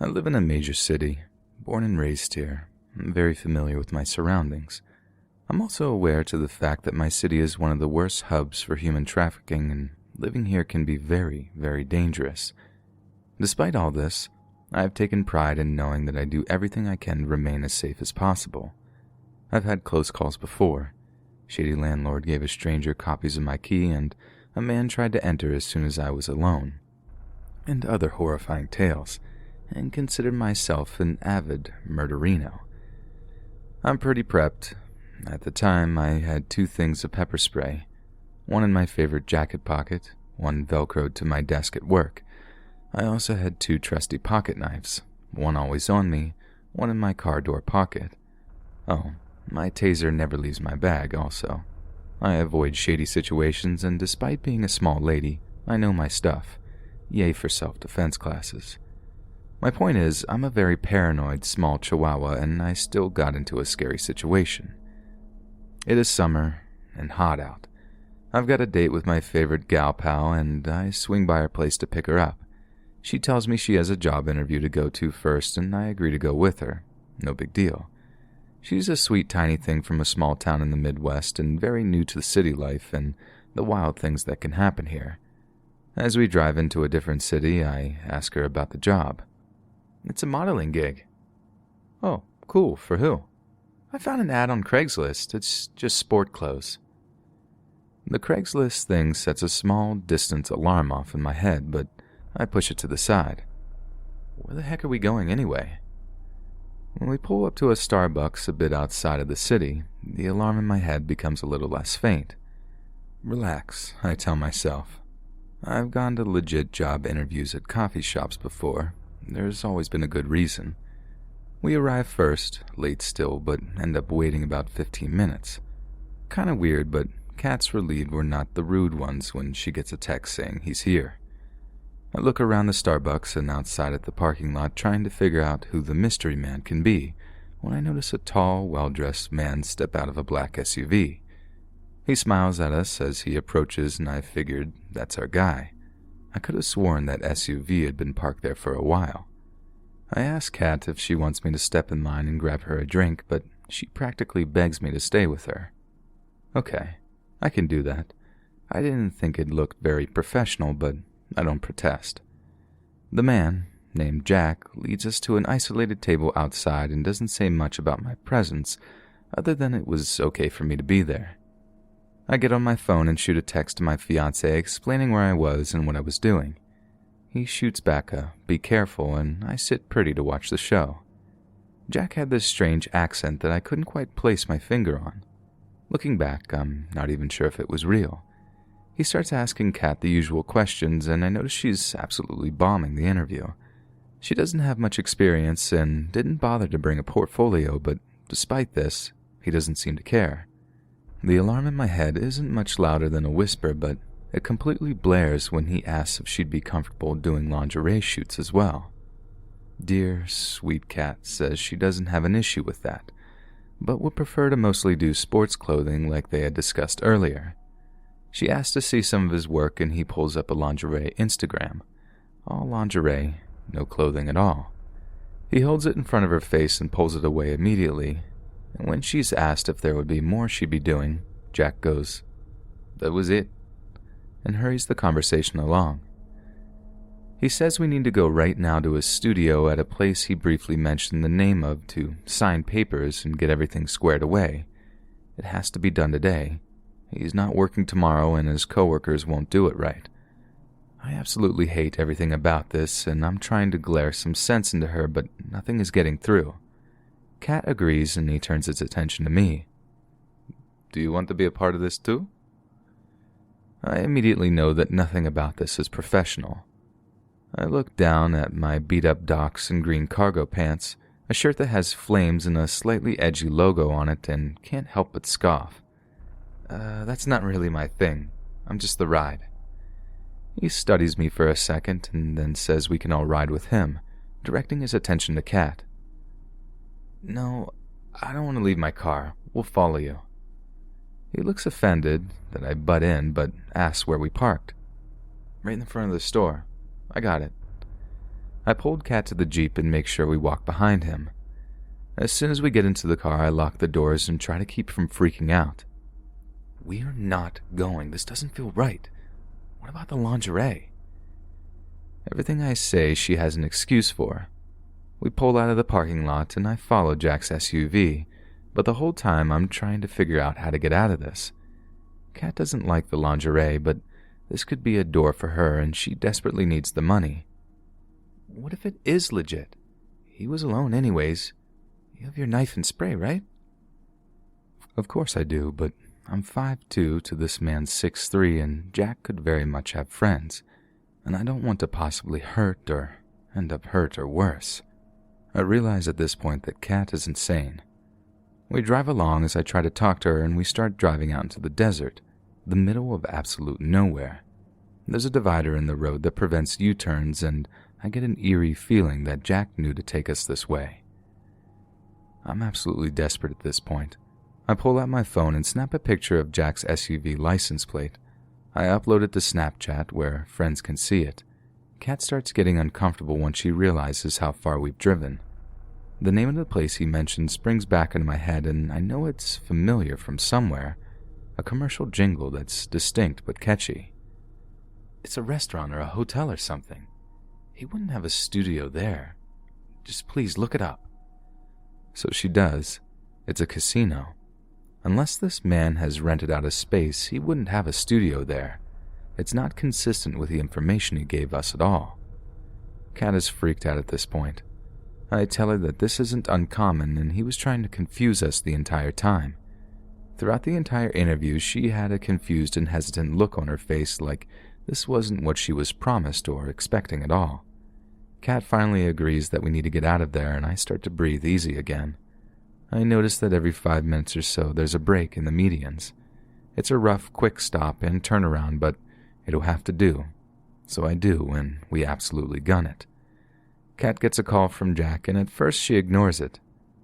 I live in a major city, born and raised here. I'm very familiar with my surroundings. I'm also aware to the fact that my city is one of the worst hubs for human trafficking, and living here can be very, very dangerous. Despite all this, I have taken pride in knowing that I do everything I can to remain as safe as possible. I've had close calls before. Shady landlord gave a stranger copies of my key, and a man tried to enter as soon as I was alone. And other horrifying tales, and consider myself an avid murderino. I'm pretty prepped. At the time, I had 2 things of pepper spray, one in my favorite jacket pocket, one velcroed to my desk at work. I also had 2 trusty pocket knives, one always on me, one in my car door pocket. Oh, my taser never leaves my bag also. I avoid shady situations, and despite being a small lady, I know my stuff. Yay for self-defense classes. My point is, I'm a very paranoid small chihuahua, and I still got into a scary situation. It is summer and hot out. I've got a date with my favorite gal pal, and I swing by her place to pick her up. She tells me she has a job interview to go to first, and I agree to go with her. No big deal. She's a sweet tiny thing from a small town in the Midwest and very new to the city life and the wild things that can happen here. As we drive into a different city, I ask her about the job. It's a modeling gig. Oh, cool. For who? I found an ad on Craigslist. It's just sport clothes. The Craigslist thing sets a small distance alarm off in my head, but I push it to the side. Where the heck are we going anyway? When we pull up to a Starbucks a bit outside of the city, the alarm in my head becomes a little less faint. Relax, I tell myself. I've gone to legit job interviews at coffee shops before. There's always been a good reason. We arrive first, late still, but end up waiting about 15 minutes. Kinda weird, but Kat's relieved we're not the rude ones when she gets a text saying he's here. I look around the Starbucks and outside at the parking lot trying to figure out who the mystery man can be when I notice a tall, well-dressed man step out of a black SUV. He smiles at us as he approaches, and I figured that's our guy. I could have sworn that SUV had been parked there for a while. I ask Kat if she wants me to step in line and grab her a drink, but she practically begs me to stay with her. Okay, I can do that. I didn't think it looked very professional, but I don't protest. The man, named Jack, leads us to an isolated table outside and doesn't say much about my presence, other than it was okay for me to be there. I get on my phone and shoot a text to my fiancé explaining where I was and what I was doing. He shoots back a "be careful," and I sit pretty to watch the show. Jack had this strange accent that I couldn't quite place my finger on. Looking back, I'm not even sure if it was real. He starts asking Kat the usual questions, and I notice she's absolutely bombing the interview. She doesn't have much experience and didn't bother to bring a portfolio, but despite this, he doesn't seem to care. The alarm in my head isn't much louder than a whisper, but it completely blares when he asks if she'd be comfortable doing lingerie shoots as well. Dear, sweet Kat says she doesn't have an issue with that, but would prefer to mostly do sports clothing like they had discussed earlier. She asks to see some of his work, and he pulls up a lingerie Instagram. All lingerie, no clothing at all. He holds it in front of her face and pulls it away immediately, and when she's asked if there would be more she'd be doing, Jack goes, "That was it," and hurries the conversation along. He says we need to go right now to his studio at a place he briefly mentioned the name of to sign papers and get everything squared away. It has to be done today. He's not working tomorrow, and his coworkers won't do it right. I absolutely hate everything about this, and I'm trying to glare some sense into her, but nothing is getting through. Kat agrees, and he turns his attention to me. "Do you want to be a part of this too?" I immediately know that nothing about this is professional. I look down at my beat-up docs and green cargo pants, a shirt that has flames and a slightly edgy logo on it, and can't help but scoff. That's not really my thing. I'm just the ride. He studies me for a second and then says we can all ride with him, directing his attention to Kat. "No, I don't want to leave my car. We'll follow you." He looks offended that I butt in, but asks where we parked. "Right in the front of the store. I got it." I pulled Kat to the Jeep and make sure we walk behind him. As soon as we get into the car, I lock the doors and try to keep from freaking out. "We're not going. This doesn't feel right. What about the lingerie?" Everything I say, she has an excuse for. We pull out of the parking lot and I follow Jack's SUV, but the whole time I'm trying to figure out how to get out of this. Kat doesn't like the lingerie, but this could be a door for her and she desperately needs the money. What if it is legit? He was alone anyways. You have your knife and spray, right? Of course I do, but I'm 5'2" to this man's 6'3", and Jack could very much have friends, and I don't want to possibly hurt or end up hurt or worse. I realize at this point that Kat is insane. We drive along as I try to talk to her, and we start driving out into the desert, the middle of absolute nowhere. There's a divider in the road that prevents U-turns, and I get an eerie feeling that Jack knew to take us this way. I'm absolutely desperate at this point. I pull out my phone and snap a picture of Jack's SUV license plate. I upload it to Snapchat where friends can see it. Kat starts getting uncomfortable when she realizes how far we've driven. The name of the place he mentioned springs back into my head, and I know it's familiar from somewhere. A commercial jingle that's distinct but catchy. It's a restaurant or a hotel or something. He wouldn't have a studio there. Just please look it up. So she does. It's a casino. Unless this man has rented out a space, he wouldn't have a studio there. It's not consistent with the information he gave us at all. Kat is freaked out at this point. I tell her that this isn't uncommon and he was trying to confuse us the entire time. Throughout the entire interview, she had a confused and hesitant look on her face, like this wasn't what she was promised or expecting at all. Kat finally agrees that we need to get out of there, and I start to breathe easy again. I notice that every 5 minutes or so there's a break in the medians. It's a rough, quick stop and turnaround, but it'll have to do. So I do, and we absolutely gun it. Kat gets a call from Jack, and at first she ignores it.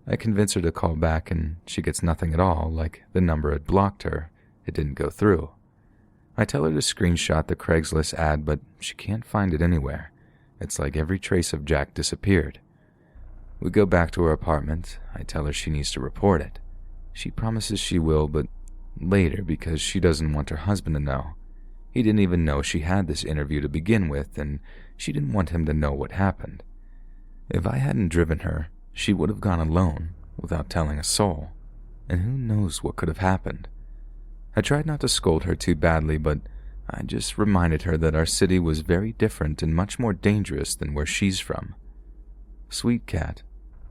I convince her to call back, and she gets nothing at all, like the number had blocked her. It didn't go through. I tell her to screenshot the Craigslist ad, but she can't find it anywhere. It's like every trace of Jack disappeared. We go back to her apartment. I tell her she needs to report it. She promises she will, but later because she doesn't want her husband to know. He didn't even know she had this interview to begin with, and she didn't want him to know what happened. If I hadn't driven her, she would have gone alone, without telling a soul, and who knows what could have happened. I tried not to scold her too badly, but I just reminded her that our city was very different and much more dangerous than where she's from. Sweet Kat,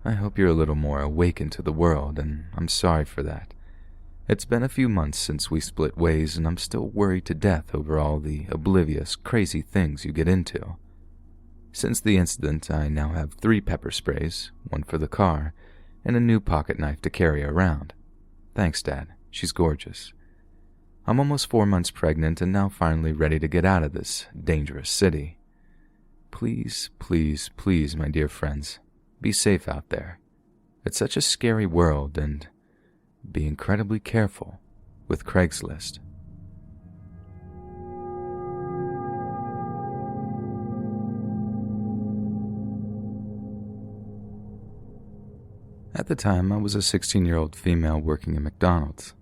I hope you're a little more awakened to the world, and I'm sorry for that. It's been a few months since we split ways, and I'm still worried to death over all the oblivious, crazy things you get into. Since the incident, I now have 3 pepper sprays, 1 for the car, and a new pocket knife to carry around. Thanks, Dad. She's gorgeous. I'm almost 4 months pregnant and now finally ready to get out of this dangerous city. Please, please, please, my dear friends, be safe out there. It's such a scary world, and be incredibly careful with Craigslist. At the time, I was a 16-year-old female working at McDonald's.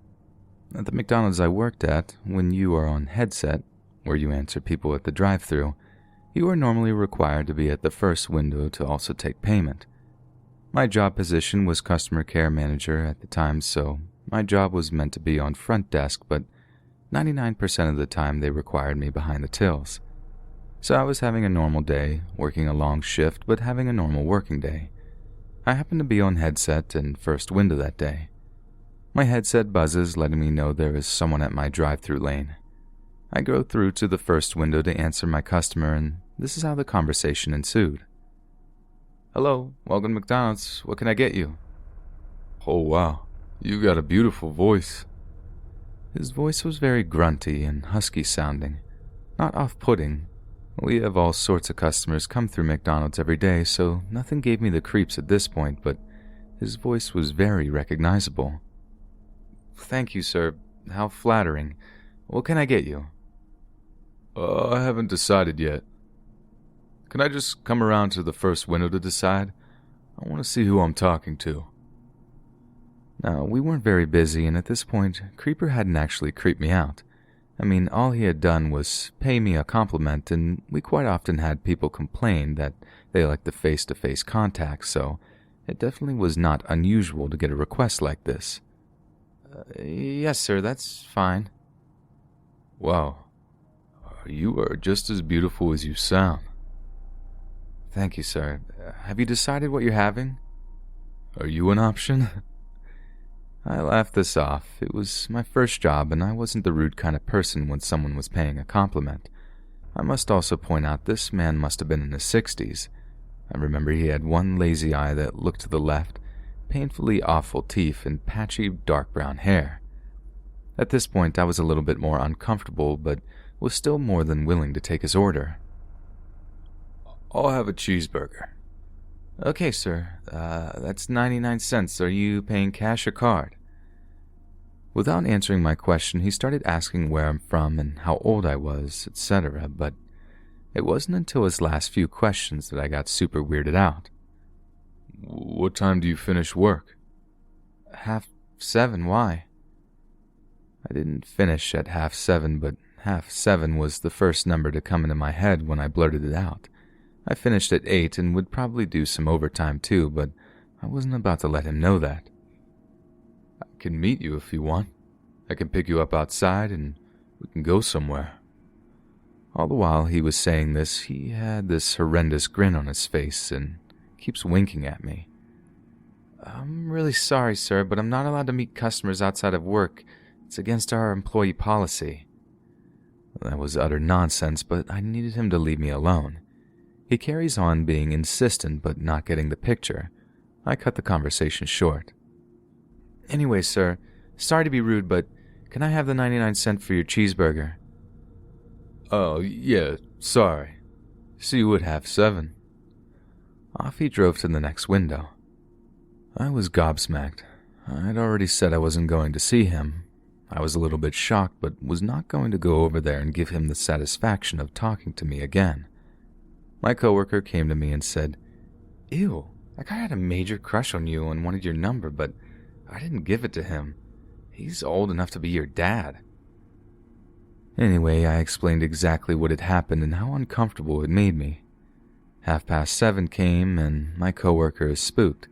At the McDonald's I worked at, when you are on headset, where you answer people at the drive-thru, you are normally required to be at the first window to also take payment. My job position was customer care manager at the time, so my job was meant to be on front desk, but 99% of the time they required me behind the tills. So I was having a normal day, working a long shift, but having a normal working day. I happened to be on headset and first window that day. My headset buzzes, letting me know there is someone at my drive-thru lane. I go through to the first window to answer my customer, and this is how the conversation ensued. "Hello, welcome to McDonald's. What can I get you?" "Oh wow, you got a beautiful voice." His voice was very grunty and husky sounding, not off-putting. We have all sorts of customers come through McDonald's every day, so nothing gave me the creeps at this point, but his voice was very recognizable. "Thank you, sir. How flattering. What can I get you?" I haven't decided yet." can I just come around to the first window to decide? I want to see who I'm talking to. Now, we weren't very busy, and at this point, Creeper hadn't actually creeped me out. I mean, all he had done was pay me a compliment, and we quite often had people complain that they liked the face-to-face contact, so it definitely was not unusual to get a request like this. Yes, sir, that's fine. Wow, you are just as beautiful as you sound. Thank you, sir. Have you decided what you're having? Are you an option? I laughed this off. It was my first job, and I wasn't the rude kind of person when someone was paying a compliment. I must also point out this man must have been in his 60s. I remember he had one lazy eye that looked to the left, painfully awful teeth, and patchy dark brown hair. At this point, I was a little bit more uncomfortable, but was still more than willing to take his order. I'll have a cheeseburger. Okay, sir. That's 99 cents. Are you paying cash or card? Without answering my question, he started asking where I'm from and how old I was, etc., but it wasn't until his last few questions that I got super weirded out. What time do you finish work? 7:30. Why? I didn't finish at 7:30, but 7:30 was the first number to come into my head when I blurted it out. I finished at 8 and would probably do some overtime too, but I wasn't about to let him know that. I can meet you if you want. I can pick you up outside and we can go somewhere. All the while he was saying this, he had this horrendous grin on his face and keeps winking at me. I'm really sorry, sir, but I'm not allowed to meet customers outside of work. It's against our employee policy. That was utter nonsense, but I needed him to leave me alone. He carries on being insistent but not getting the picture. I cut the conversation short. Anyway, sir, sorry to be rude, but can I have the 99 cents for your cheeseburger? Oh, yeah, sorry. See you at 7:30. Off he drove to the next window. I was gobsmacked. I'd already said I wasn't going to see him. I was a little bit shocked, but was not going to go over there and give him the satisfaction of talking to me again. My coworker came to me and said, Ew, that guy had a major crush on you and wanted your number, but I didn't give it to him. He's old enough to be your dad. Anyway, I explained exactly what had happened and how uncomfortable it made me. 7:30 came and my coworker is spooked.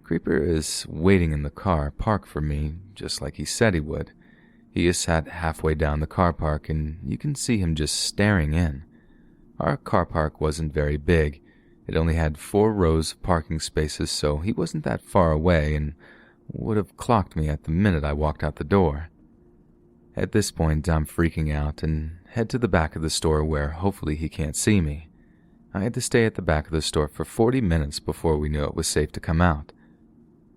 Creeper is waiting in the car parked for me, just like he said he would. He is sat halfway down the car park and you can see him just staring in. Our car park wasn't very big. It only had 4 rows of parking spaces, so he wasn't that far away and would have clocked me at the minute I walked out the door. At this point, I'm freaking out and head to the back of the store where hopefully he can't see me. I had to stay at the back of the store for 40 minutes before we knew it was safe to come out.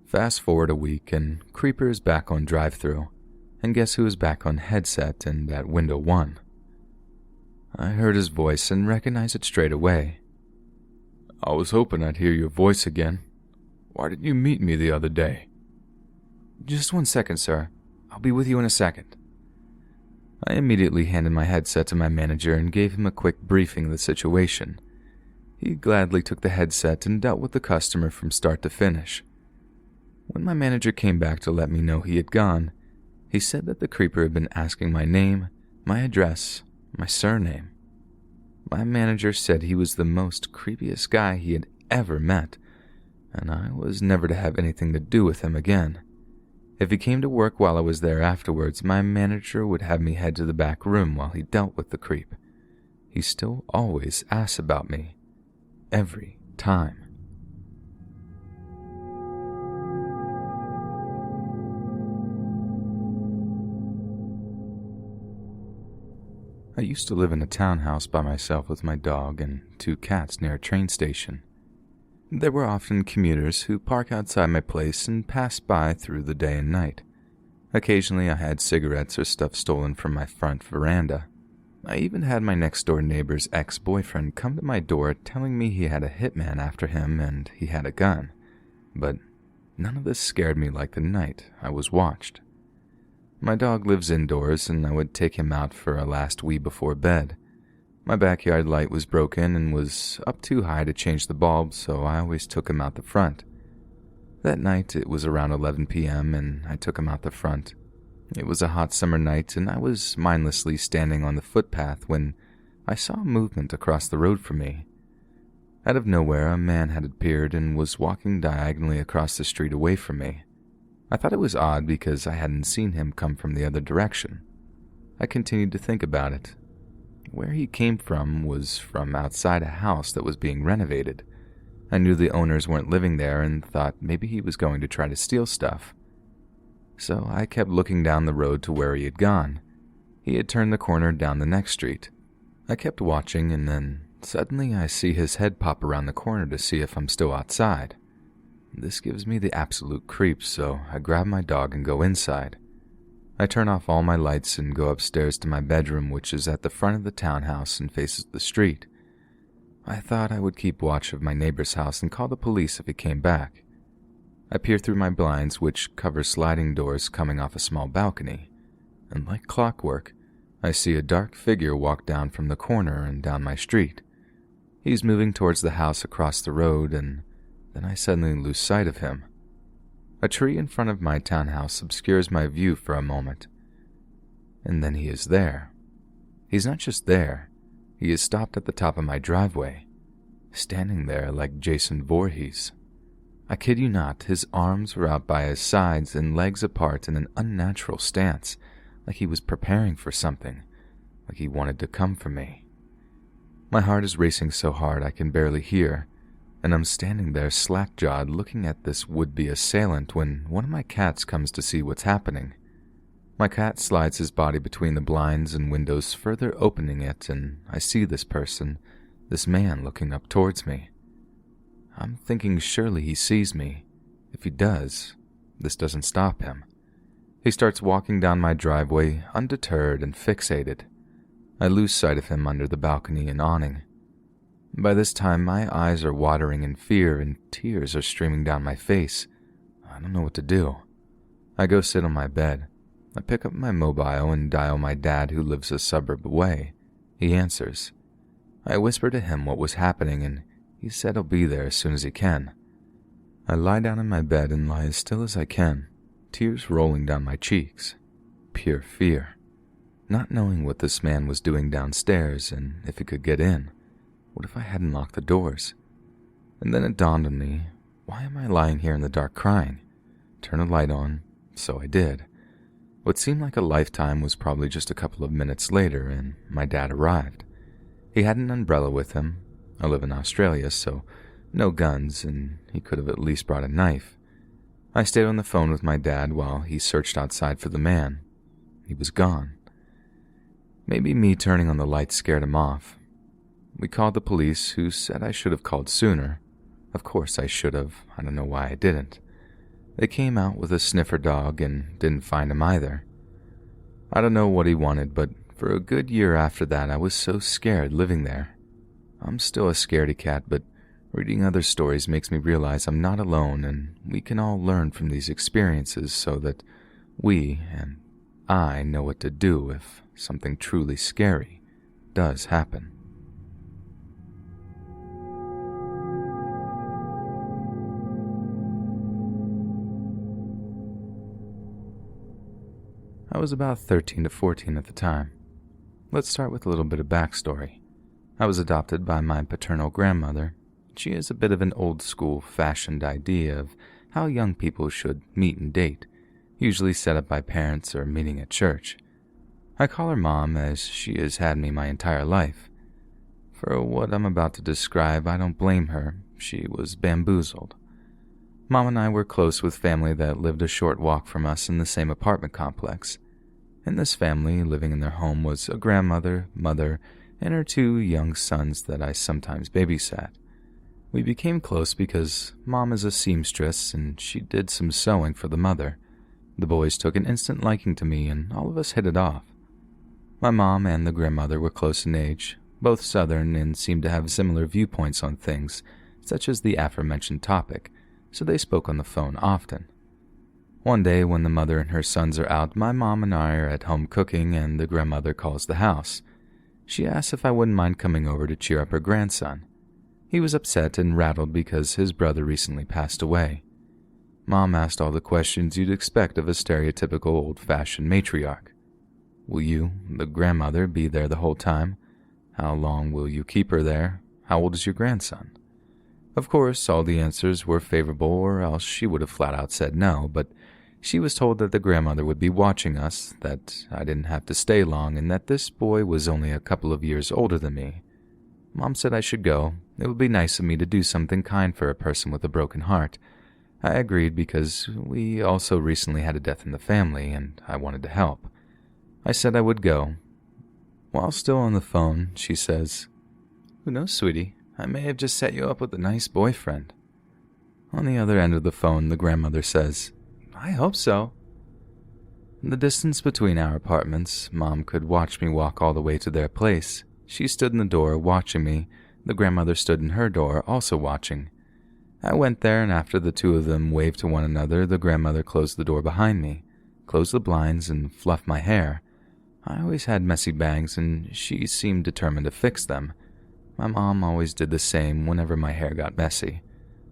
Fast forward a week and Creeper is back on drive-thru, and guess who is back on headset and at window 1? I heard his voice and recognized it straight away. I was hoping I'd hear your voice again. Why didn't you meet me the other day? Just 1 second, sir. I'll be with you in a second. I immediately handed my headset to my manager and gave him a quick briefing of the situation. He gladly took the headset and dealt with the customer from start to finish. When my manager came back to let me know he had gone, he said that the creeper had been asking my name, my address, my surname. My manager said he was the most creepiest guy he had ever met, and I was never to have anything to do with him again. If he came to work while I was there afterwards, my manager would have me head to the back room while he dealt with the creep. He still always asks about me. Every time. I used to live in a townhouse by myself with my dog and 2 cats near a train station. There were often commuters who park outside my place and pass by through the day and night. Occasionally I had cigarettes or stuff stolen from my front veranda. I even had my next-door neighbor's ex-boyfriend come to my door telling me he had a hitman after him and he had a gun. But none of this scared me like the night I was watched. My dog lives indoors, and I would take him out for a last wee before bed. My backyard light was broken and was up too high to change the bulb, so I always took him out the front. That night, it was around 11 p.m., and I took him out the front. It was a hot summer night, and I was mindlessly standing on the footpath when I saw movement across the road from me. Out of nowhere, a man had appeared and was walking diagonally across the street away from me. I thought it was odd because I hadn't seen him come from the other direction. I continued to think about it. Where he came from was from outside a house that was being renovated. I knew the owners weren't living there and thought maybe he was going to try to steal stuff. So I kept looking down the road to where he had gone. He had turned the corner down the next street. I kept watching, and then suddenly I see his head pop around the corner to see if I'm still outside. This gives me the absolute creeps, so I grab my dog and go inside. I turn off all my lights and go upstairs to my bedroom, which is at the front of the townhouse and faces the street. I thought I would keep watch of my neighbor's house and call the police if he came back. I peer through my blinds, which cover sliding doors coming off a small balcony, and like clockwork, I see a dark figure walk down from the corner and down my street. He's moving towards the house across the road, and then I suddenly lose sight of him. A tree in front of my townhouse obscures my view for a moment. And then he is there. He's not just there, he is stopped at the top of my driveway, standing there like Jason Voorhees. I kid you not, his arms were out by his sides and legs apart in an unnatural stance, like he was preparing for something, like he wanted to come for me. My heart is racing so hard I can barely hear, and I'm standing there slack-jawed looking at this would-be assailant when one of my cats comes to see what's happening. My cat slides his body between the blinds and windows, further opening it, and I see this person, this man looking up towards me. I'm thinking surely he sees me. If he does, this doesn't stop him. He starts walking down my driveway, undeterred and fixated. I lose sight of him under the balcony and awning. By this time, my eyes are watering in fear and tears are streaming down my face. I don't know what to do. I go sit on my bed. I pick up my mobile and dial my dad, who lives a suburb away. He answers. I whisper to him what was happening, and he said he'll be there as soon as he can. I lie down in my bed and lie as still as I can, tears rolling down my cheeks. Pure fear. Not knowing what this man was doing downstairs and if he could get in. What if I hadn't locked the doors? And then it dawned on me, why am I lying here in the dark crying? Turn a light on, so I did. What seemed like a lifetime was probably just a couple of minutes later, and my dad arrived. He had an umbrella with him. I live in Australia, so no guns, and he could have at least brought a knife. I stayed on the phone with my dad while he searched outside for the man. He was gone. Maybe me turning on the light scared him off. We called the police, who said I should have called sooner. Of course I should have. I don't know why I didn't. They came out with a sniffer dog and didn't find him either. I don't know what he wanted, but for a good year after that I was so scared living there. I'm still a scaredy cat, but reading other stories makes me realize I'm not alone, and we can all learn from these experiences so that we, and I, know what to do if something truly scary does happen. I was about 13 to 14 at the time. Let's start with a little bit of backstory. I was adopted by my paternal grandmother. She has a bit of an old-school fashioned idea of how young people should meet and date, usually set up by parents or meeting at church. I call her Mom as she has had me my entire life. For what I'm about to describe, I don't blame her. She was bamboozled. Mom and I were close with family that lived a short walk from us in the same apartment complex. In this family, living in their home was a grandmother, mother, and her 2 young sons that I sometimes babysat. We became close because Mom is a seamstress and she did some sewing for the mother. The boys took an instant liking to me and all of us hit it off. My mom and the grandmother were close in age, both Southern, and seemed to have similar viewpoints on things, such as the aforementioned topic, so they spoke on the phone often. One day when the mother and her sons are out, my mom and I are at home cooking and the grandmother calls the house. She asked if I wouldn't mind coming over to cheer up her grandson. He was upset and rattled because his brother recently passed away. Mom asked all the questions you'd expect of a stereotypical old-fashioned matriarch. Will you, the grandmother, be there the whole time? How long will you keep her there? How old is your grandson? Of course, all the answers were favorable, or else she would have flat out said no, but she was told that the grandmother would be watching us, that I didn't have to stay long, and that this boy was only a couple of years older than me. Mom said I should go. It would be nice of me to do something kind for a person with a broken heart. I agreed because we also recently had a death in the family, and I wanted to help. I said I would go. While still on the phone, she says, "Who knows, sweetie? I may have just set you up with a nice boyfriend." On the other end of the phone, the grandmother says, "I hope so." In the distance between our apartments, Mom could watch me walk all the way to their place. She stood in the door watching me. The grandmother stood in her door, also watching. I went there, and after the two of them waved to one another, the grandmother closed the door behind me, closed the blinds, and fluffed my hair. I always had messy bangs, and she seemed determined to fix them. My mom always did the same whenever my hair got messy.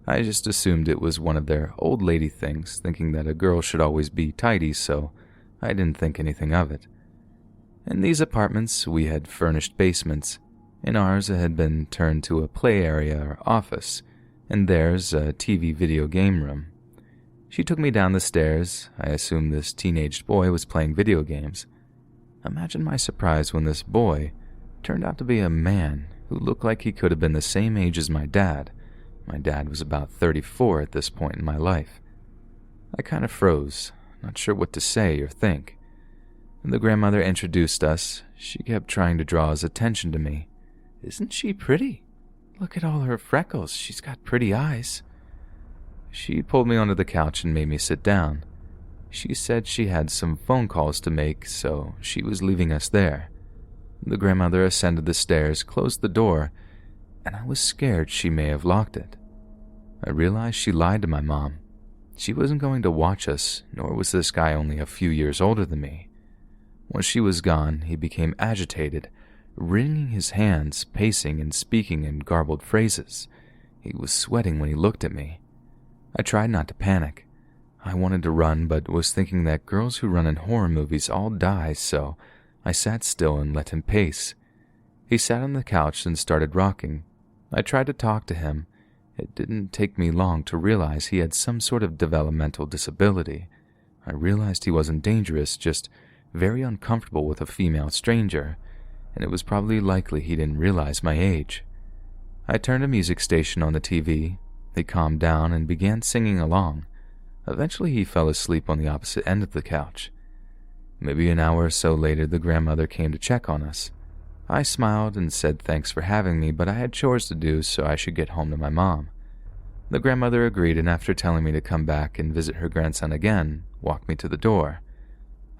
I just assumed it was one of their old lady things, thinking that a girl should always be tidy, so I didn't think anything of it. In these apartments, we had furnished basements. In ours, it had been turned to a play area or office, and theirs a TV video game room. She took me down the stairs. I assumed this teenaged boy was playing video games. Imagine my surprise when this boy turned out to be a man who looked like he could have been the same age as my dad. My dad was about 34 at this point in my life. I kind of froze, not sure what to say or think. When the grandmother introduced us, she kept trying to draw his attention to me. "Isn't she pretty? Look at all her freckles. She's got pretty eyes." She pulled me onto the couch and made me sit down. She said she had some phone calls to make, so she was leaving us there. The grandmother ascended the stairs, closed the door, and I was scared she may have locked it. I realized she lied to my mom. She wasn't going to watch us, nor was this guy only a few years older than me. Once she was gone, he became agitated, wringing his hands, pacing and speaking in garbled phrases. He was sweating when he looked at me. I tried not to panic. I wanted to run, but was thinking that girls who run in horror movies all die, so I sat still and let him pace. He sat on the couch and started rocking. I tried to talk to him. It didn't take me long to realize he had some sort of developmental disability. I realized he wasn't dangerous, just very uncomfortable with a female stranger, and it was probably likely he didn't realize my age. I turned a music station on the TV. He calmed down and began singing along. Eventually he fell asleep on the opposite end of the couch. Maybe an hour or so later, the grandmother came to check on us. I smiled and said thanks for having me, but I had chores to do, so I should get home to my mom. The grandmother agreed, and after telling me to come back and visit her grandson again, walked me to the door.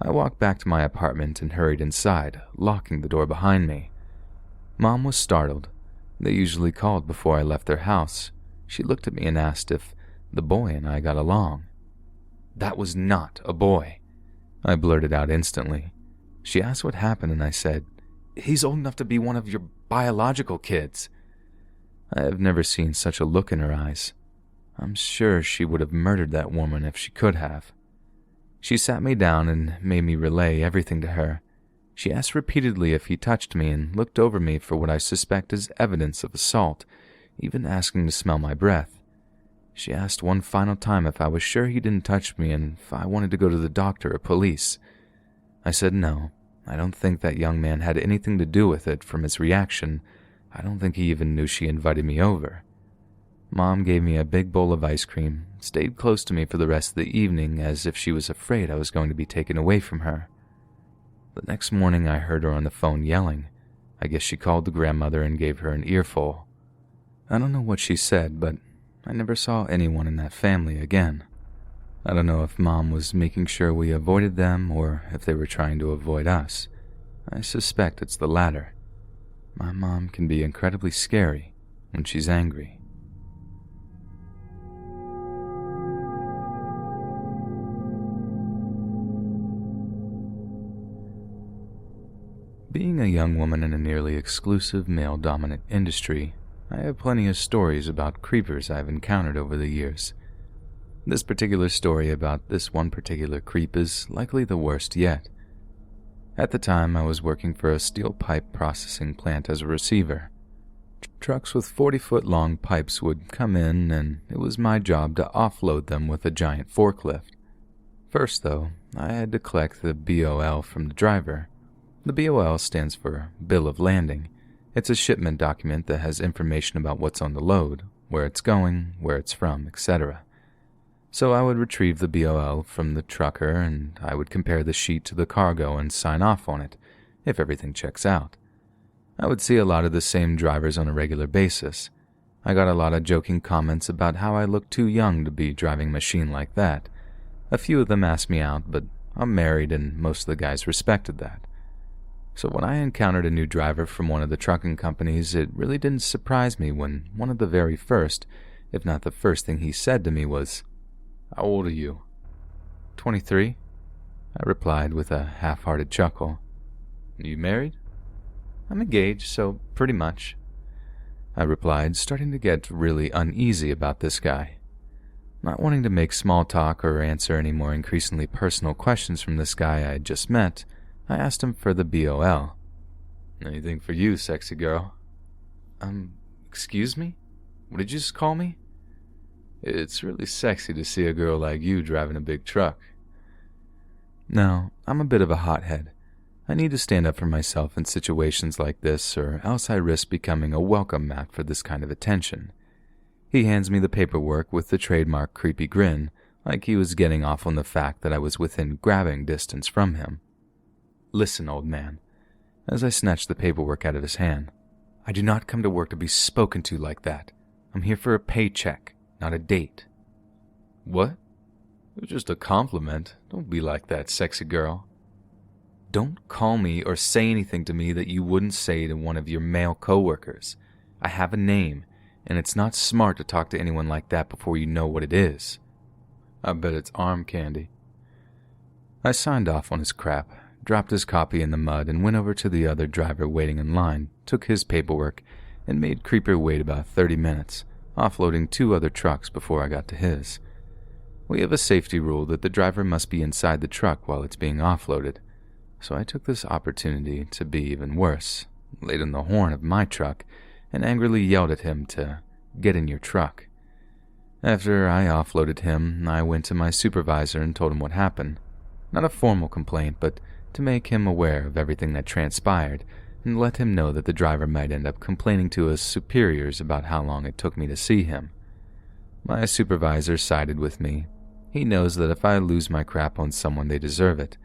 I walked back to my apartment and hurried inside, locking the door behind me. Mom was startled. They usually called before I left their house. She looked at me and asked if the boy and I got along. "That was not a boy," I blurted out instantly. She asked what happened, and I said, "He's old enough to be one of your biological kids." I have never seen such a look in her eyes. I'm sure she would have murdered that woman if she could have. She sat me down and made me relay everything to her. She asked repeatedly if he touched me and looked over me for what I suspect is evidence of assault, even asking to smell my breath. She asked one final time if I was sure he didn't touch me and if I wanted to go to the doctor or police. I said no. I don't think that young man had anything to do with it. From his reaction, I don't think he even knew she invited me over. Mom gave me a big bowl of ice cream, stayed close to me for the rest of the evening as if she was afraid I was going to be taken away from her. The next morning I heard her on the phone yelling. I guess she called the grandmother and gave her an earful. I don't know what she said, but I never saw anyone in that family again. I don't know if Mom was making sure we avoided them or if they were trying to avoid us. I suspect it's the latter. My mom can be incredibly scary when she's angry. Being a young woman in a nearly exclusive male-dominant industry, I have plenty of stories about creepers I've encountered over the years. This particular story about this one particular creep is likely the worst yet. At the time, I was working for a steel pipe processing plant as a receiver. Trucks with 40-foot-long pipes would come in, and it was my job to offload them with a giant forklift. First, though, I had to collect the BOL from the driver. The BOL stands for Bill of Landing. It's a shipment document that has information about what's on the load, where it's going, where it's from, etc. So I would retrieve the BOL from the trucker, and I would compare the sheet to the cargo and sign off on it, if everything checks out. I would see a lot of the same drivers on a regular basis. I got a lot of joking comments about how I looked too young to be driving a machine like that. A few of them asked me out, but I'm married and most of the guys respected that. So when I encountered a new driver from one of the trucking companies, it really didn't surprise me when one of the very first, if not the first thing he said to me was, "How old are you?" 23, I replied with a half-hearted chuckle. "You married?" "I'm engaged, so pretty much," I replied, starting to get really uneasy about this guy. Not wanting to make small talk or answer any more increasingly personal questions from this guy I had just met, I asked him for the BOL. "Anything for you, sexy girl?" Excuse me? What did you just call me?" "It's really sexy to see a girl like you driving a big truck." No, I'm a bit of a hothead. I need to stand up for myself in situations like this, or else I risk becoming a welcome mat for this kind of attention. He hands me the paperwork with the trademark creepy grin, like he was getting off on the fact that I was within grabbing distance from him. "Listen, old man," as I snatched the paperwork out of his hand. "I do not come to work to be spoken to like that. I'm here for a paycheck, not a date." "What? It was just a compliment. Don't be like that, sexy girl." "Don't call me or say anything to me that you wouldn't say to one of your male coworkers. I have a name, and it's not smart to talk to anyone like that before you know what it is." "I bet it's arm candy." I signed off on his crap, dropped his copy in the mud, and went over to the other driver waiting in line, took his paperwork, and made Creeper wait about 30 minutes, offloading 2 other trucks before I got to his. We have a safety rule that the driver must be inside the truck while it's being offloaded, so I took this opportunity to be even worse, laid on the horn of my truck, and angrily yelled at him to get in your truck. After I offloaded him, I went to my supervisor and told him what happened. Not a formal complaint, but to make him aware of everything that transpired and let him know that the driver might end up complaining to his superiors about how long it took me to see him. My supervisor sided with me. He knows that if I lose my crap on someone, they deserve it.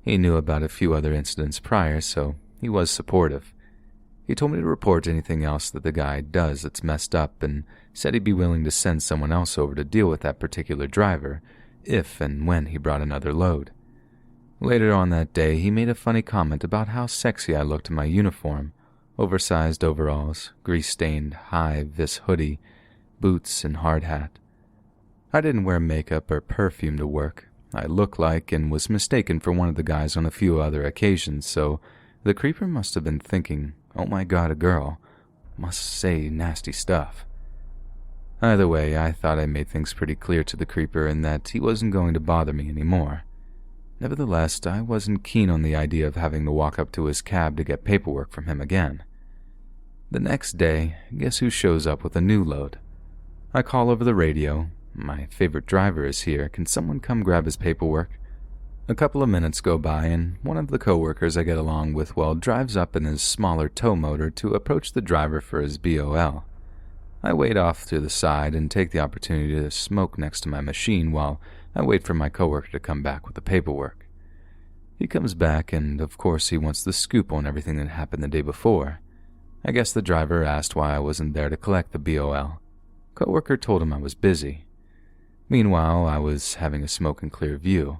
He knew about a few other incidents prior, so he was supportive. He told me to report anything else that the guy does that's messed up and said he'd be willing to send someone else over to deal with that particular driver if and when he brought another load. Later on that day, he made a funny comment about how sexy I looked in my uniform, oversized overalls, grease-stained high-vis hoodie, boots, and hard hat. I didn't wear makeup or perfume to work. I looked like and was mistaken for one of the guys on a few other occasions, so the creeper must have been thinking, "Oh my god, a girl. Must say nasty stuff." Either way, I thought I made things pretty clear to the creeper in that he wasn't going to bother me anymore. Nevertheless, I wasn't keen on the idea of having to walk up to his cab to get paperwork from him again. The next day, guess who shows up with a new load? I call over the radio. "My favorite driver is here. Can someone come grab his paperwork?" A couple of minutes go by, and one of the coworkers I get along with well drives up in his smaller tow motor to approach the driver for his BOL. I wait off to the side and take the opportunity to smoke next to my machine while I wait for my coworker to come back with the paperwork. He comes back, and of course he wants the scoop on everything that happened the day before. I guess the driver asked why I wasn't there to collect the BOL. Coworker told him I was busy. Meanwhile, I was having a smoke and clear view.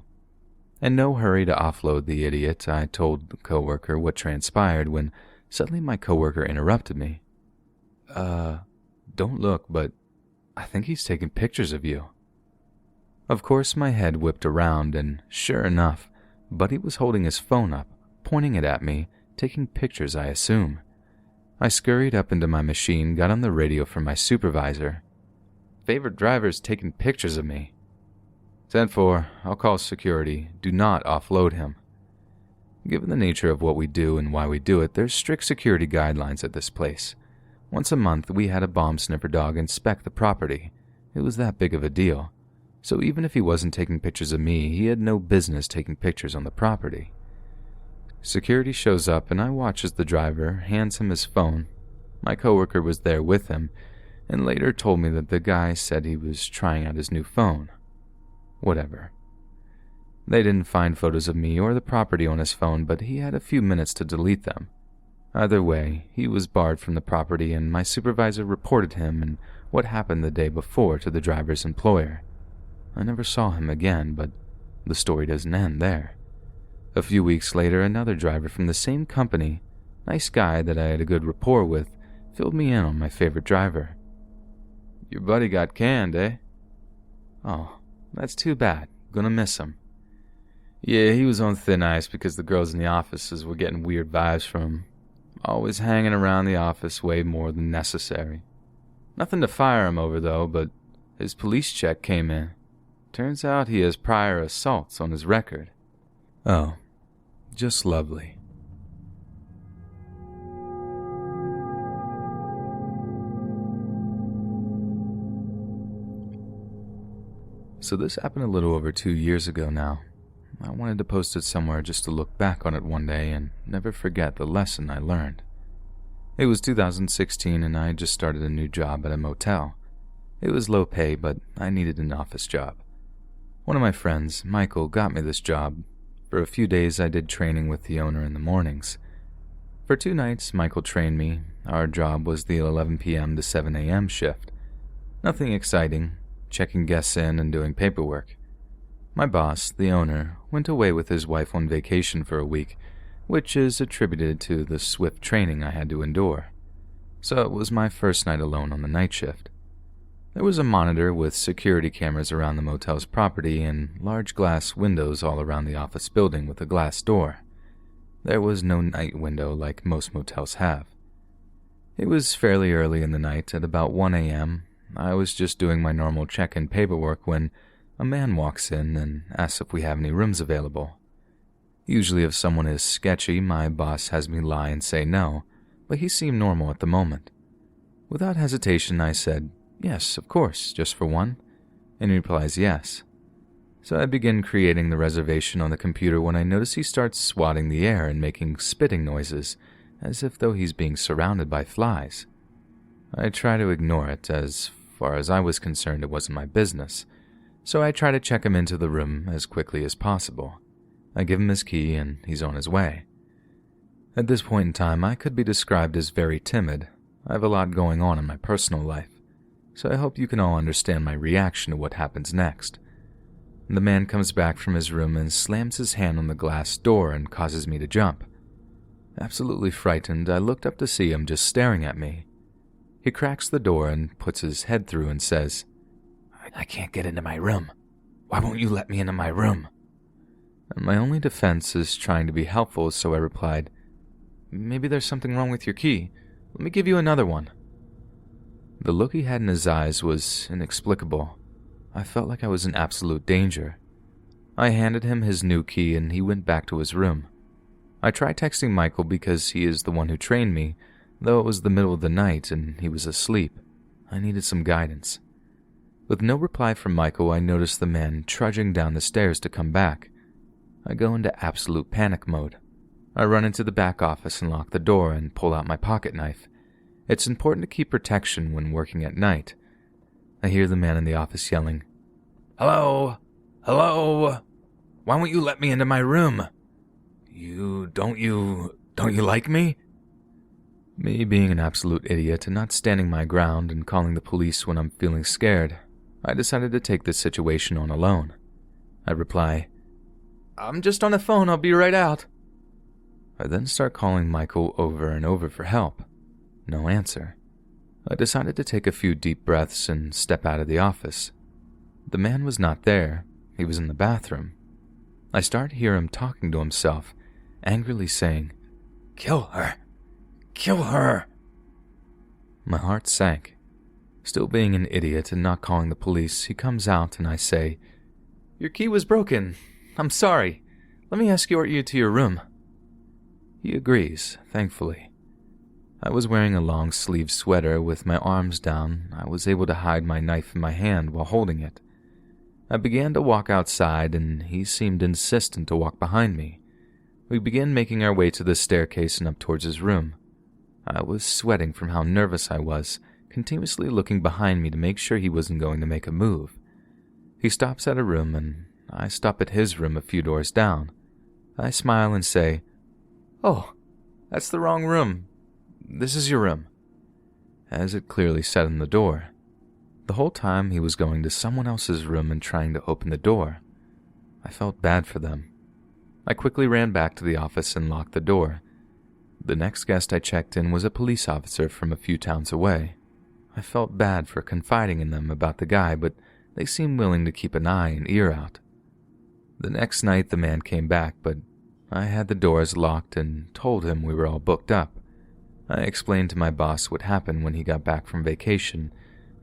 In no hurry to offload the idiot, I told the coworker what transpired when suddenly my coworker interrupted me. Don't look, but I think he's taking pictures of you." Of course, my head whipped around, and sure enough, Buddy was holding his phone up, pointing it at me, taking pictures, I assume. I scurried up into my machine, got on the radio from my supervisor. "Favorite driver's taking pictures of me." "10-4, I'll call security. Do not offload him." Given the nature of what we do and why we do it, there's strict security guidelines at this place. Once a month, we had a bomb sniffer dog inspect the property. It was that big of a deal. So even if he wasn't taking pictures of me, he had no business taking pictures on the property. Security shows up and I watch as the driver hands him his phone. My coworker was there with him and later told me that the guy said he was trying out his new phone. Whatever. They didn't find photos of me or the property on his phone, but he had a few minutes to delete them. Either way, he was barred from the property and my supervisor reported him and what happened the day before to the driver's employer. I never saw him again, but the story doesn't end there. A few weeks later, another driver from the same company, nice guy that I had a good rapport with, filled me in on my favorite driver. "Your buddy got canned, eh?" "Oh, that's too bad. Gonna miss him." "Yeah, he was on thin ice because the girls in the offices were getting weird vibes from him. Always hanging around the office way more than necessary. Nothing to fire him over, though, but his police check came in. Turns out he has prior assaults on his record." Oh, just lovely. So this happened a little over 2 years ago now. I wanted to post it somewhere just to look back on it one day and never forget the lesson I learned. It was 2016 and I had just started a new job at a motel. It was low pay, but I needed an office job. One of my friends, Michael, got me this job. For a few days I did training with the owner in the mornings. For 2 nights, Michael trained me. Our job was the 11 p.m. to 7 a.m. shift. Nothing exciting, checking guests in and doing paperwork. My boss, the owner, went away with his wife on vacation for a week, which is attributed to the swift training I had to endure. So it was my first night alone on the night shift. There was a monitor with security cameras around the motel's property and large glass windows all around the office building with a glass door. There was no night window like most motels have. It was fairly early in the night, at about 1 a.m. I was just doing my normal check-in paperwork when a man walks in and asks if we have any rooms available. Usually if someone is sketchy, my boss has me lie and say no, but he seemed normal at the moment. Without hesitation, I said, "Yes, of course, just for one," and he replies yes. So I begin creating the reservation on the computer when I notice he starts swatting the air and making spitting noises, as if though he's being surrounded by flies. I try to ignore it, as far as I was concerned it wasn't my business, so I try to check him into the room as quickly as possible. I give him his key and he's on his way. At this point in time, I could be described as very timid. I have a lot going on in my personal life, so I hope you can all understand my reaction to what happens next. The man comes back from his room and slams his hand on the glass door and causes me to jump. Absolutely frightened, I looked up to see him just staring at me. He cracks the door and puts his head through and says, "I can't get into my room. Why won't you let me into my room?" And my only defense is trying to be helpful, so I replied, "Maybe there's something wrong with your key. Let me give you another one." The look he had in his eyes was inexplicable. I felt like I was in absolute danger. I handed him his new key and he went back to his room. I tried texting Michael because he is the one who trained me, though it was the middle of the night and he was asleep. I needed some guidance. With no reply from Michael, I noticed the man trudging down the stairs to come back. I go into absolute panic mode. I run into the back office and lock the door and pull out my pocket knife. It's important to keep protection when working at night. I hear the man in the office yelling, "Hello? Hello? Why won't you let me into my room? Don't you like me?" Me being an absolute idiot and not standing my ground and calling the police when I'm feeling scared, I decided to take this situation on alone. I reply, "I'm just on the phone, I'll be right out." I then start calling Michael over and over for help. No answer. I decided to take a few deep breaths and step out of the office. The man was not there. He was in the bathroom. I start to hear him talking to himself, angrily saying, Kill her! Kill her! My heart sank. Still being an idiot and not calling the police, he comes out and I say, "Your key was broken. I'm sorry. Let me escort you to your room." He agrees, thankfully. I was wearing a long-sleeved sweater with my arms down. I was able to hide my knife in my hand while holding it. I began to walk outside, and he seemed insistent to walk behind me. We began making our way to the staircase and up towards his room. I was sweating from how nervous I was, continuously looking behind me to make sure he wasn't going to make a move. He stops at a room, and I stop at his room a few doors down. I smile and say, "Oh, that's the wrong room. This is your room," as it clearly said on the door. The whole time he was going to someone else's room and trying to open the door. I felt bad for them. I quickly ran back to the office and locked the door. The next guest I checked in was a police officer from a few towns away. I felt bad for confiding in them about the guy, but they seemed willing to keep an eye and ear out. The next night the man came back, but I had the doors locked and told him we were all booked up. I explained to my boss what happened when he got back from vacation.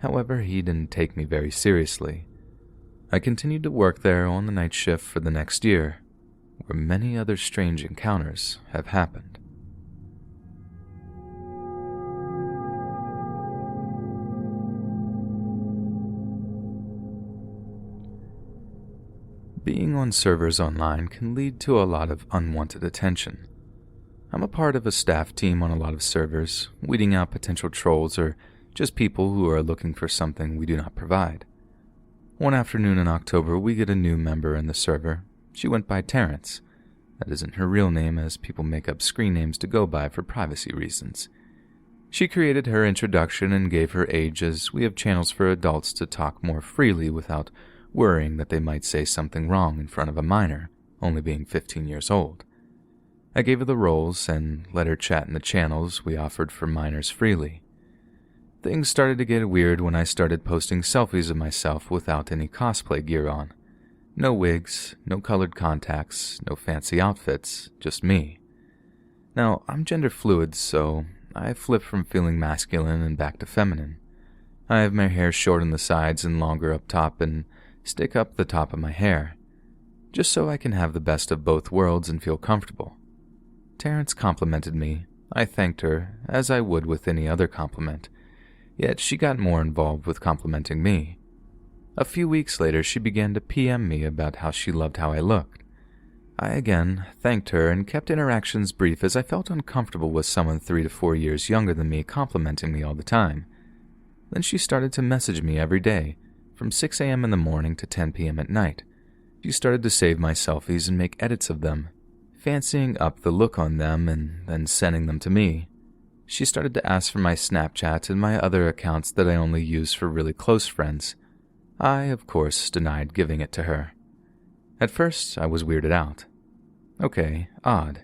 However, he didn't take me very seriously. I continued to work there on the night shift for the next year, where many other strange encounters have happened. Being on servers online can lead to a lot of unwanted attention. I'm a part of a staff team on a lot of servers, weeding out potential trolls or just people who are looking for something we do not provide. One afternoon in October, we get a new member in the server. She went by Terrence. That isn't her real name, as people make up screen names to go by for privacy reasons. She created her introduction and gave her age, as we have channels for adults to talk more freely without worrying that they might say something wrong in front of a minor, only being 15 years old. I gave her the roles and let her chat in the channels we offered for minors freely. Things started to get weird when I started posting selfies of myself without any cosplay gear on. No wigs, no colored contacts, no fancy outfits, just me. Now, I'm gender fluid, so I flip from feeling masculine and back to feminine. I have my hair short on the sides and longer up top and stick up the top of my hair, just so I can have the best of both worlds and feel comfortable. Terrence complimented me. I thanked her, as I would with any other compliment, yet she got more involved with complimenting me. A few weeks later, she began to PM me about how she loved how I looked. I again thanked her and kept interactions brief, as I felt uncomfortable with someone 3 to 4 years younger than me complimenting me all the time. Then she started to message me every day, from 6 a.m. in the morning to 10 p.m. at night. She started to save my selfies and make edits of them, fancying up the look on them and then sending them to me. She started to ask for my Snapchat and my other accounts that I only use for really close friends. I, of course, denied giving it to her. At first, I was weirded out. Okay, odd.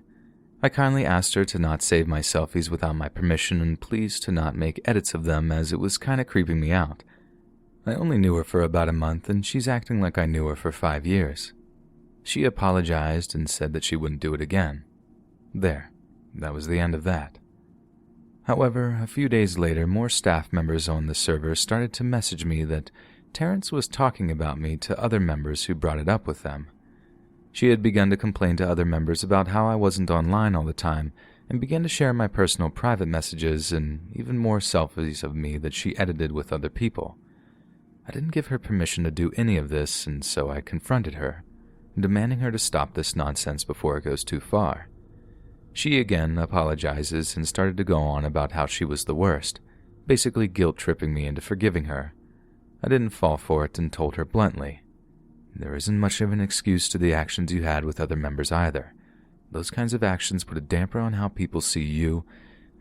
I kindly asked her to not save my selfies without my permission and please to not make edits of them, as it was kinda creeping me out. I only knew her for about a month and she's acting like I knew her for 5 years. She apologized and said that she wouldn't do it again. There, that was the end of that. However, a few days later, more staff members on the server started to message me that Terrence was talking about me to other members who brought it up with them. She had begun to complain to other members about how I wasn't online all the time and began to share my personal private messages and even more selfies of me that she edited with other people. I didn't give her permission to do any of this, and so I confronted her, demanding her to stop this nonsense before it goes too far. She again apologizes and started to go on about how she was the worst, basically guilt-tripping me into forgiving her. I didn't fall for it and told her bluntly, "There isn't much of an excuse to the actions you had with other members either. Those kinds of actions put a damper on how people see you,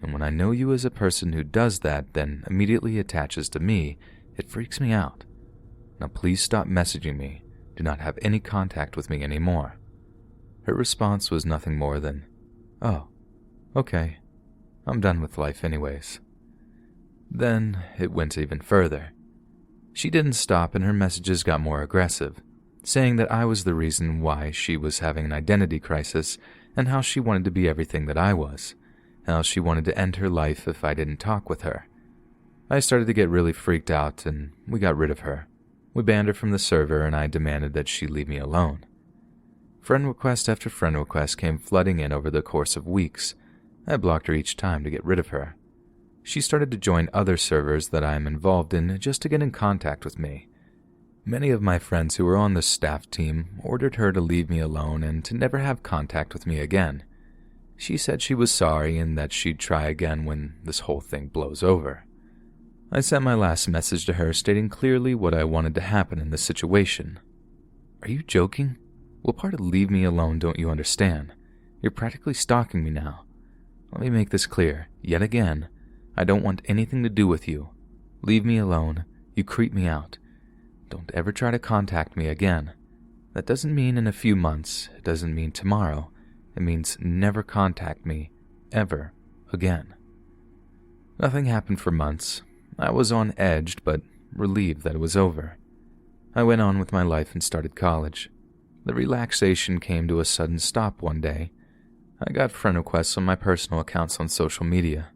and when I know you as a person who does that, then immediately attaches to me, it freaks me out. Now please stop messaging me. Do not have any contact with me anymore." Her response was nothing more than, "Oh, okay. I'm done with life anyways." Then it went even further. She didn't stop and her messages got more aggressive, saying that I was the reason why she was having an identity crisis and how she wanted to be everything that I was, how she wanted to end her life if I didn't talk with her. I started to get really freaked out, and we got rid of her. We banned her from the server, and I demanded that she leave me alone. Friend request after friend request came flooding in over the course of weeks. I blocked her each time to get rid of her. She started to join other servers that I am involved in just to get in contact with me. Many of my friends who were on the staff team ordered her to leave me alone and to never have contact with me again. She said she was sorry and that she'd try again when this whole thing blows over. I sent my last message to her stating clearly what I wanted to happen in this situation. Are you joking? What part of leave me alone don't you understand? You're practically stalking me now. Let me make this clear, yet again. I don't want anything to do with you. Leave me alone. You creep me out. Don't ever try to contact me again. That doesn't mean in a few months. It doesn't mean tomorrow. It means never contact me, ever, again. Nothing happened for months. I was on edge, but relieved that it was over. I went on with my life and started college. The relaxation came to a sudden stop one day. I got friend requests on my personal accounts on social media.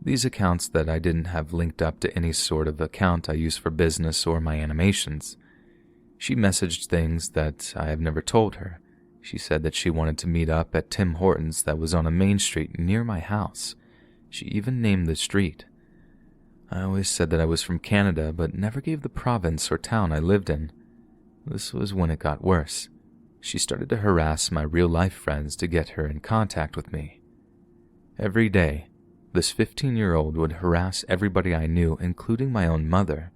These accounts that I didn't have linked up to any sort of account I use for business or my animations. She messaged things that I have never told her. She said that she wanted to meet up at Tim Hortons that was on a main street near my house. She even named the street. I always said that I was from Canada, but never gave the province or town I lived in. This was when it got worse. She started to harass my real-life friends to get her in contact with me. Every day, this 15-year-old would harass everybody I knew, including my own mother.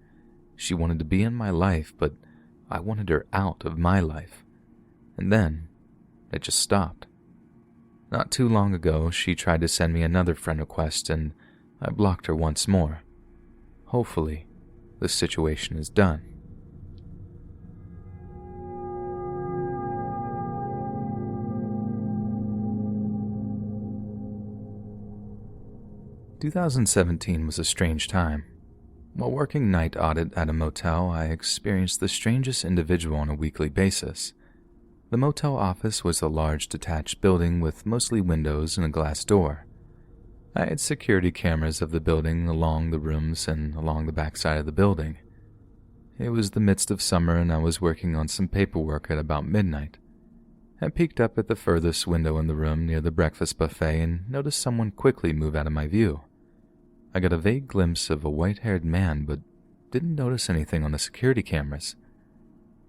She wanted to be in my life, but I wanted her out of my life. And then, it just stopped. Not too long ago, she tried to send me another friend request, and I blocked her once more. Hopefully, this situation is done. " 2017 was a strange time. While working night audit at a motel, I experienced the strangest individual on a weekly basis. The motel office was a large detached building with mostly windows and a glass door. I had security cameras of the building along the rooms and along the backside of the building. It was the midst of summer and I was working on some paperwork at about midnight. I peeked up at the furthest window in the room near the breakfast buffet and noticed someone quickly move out of my view. I got a vague glimpse of a white-haired man, but didn't notice anything on the security cameras.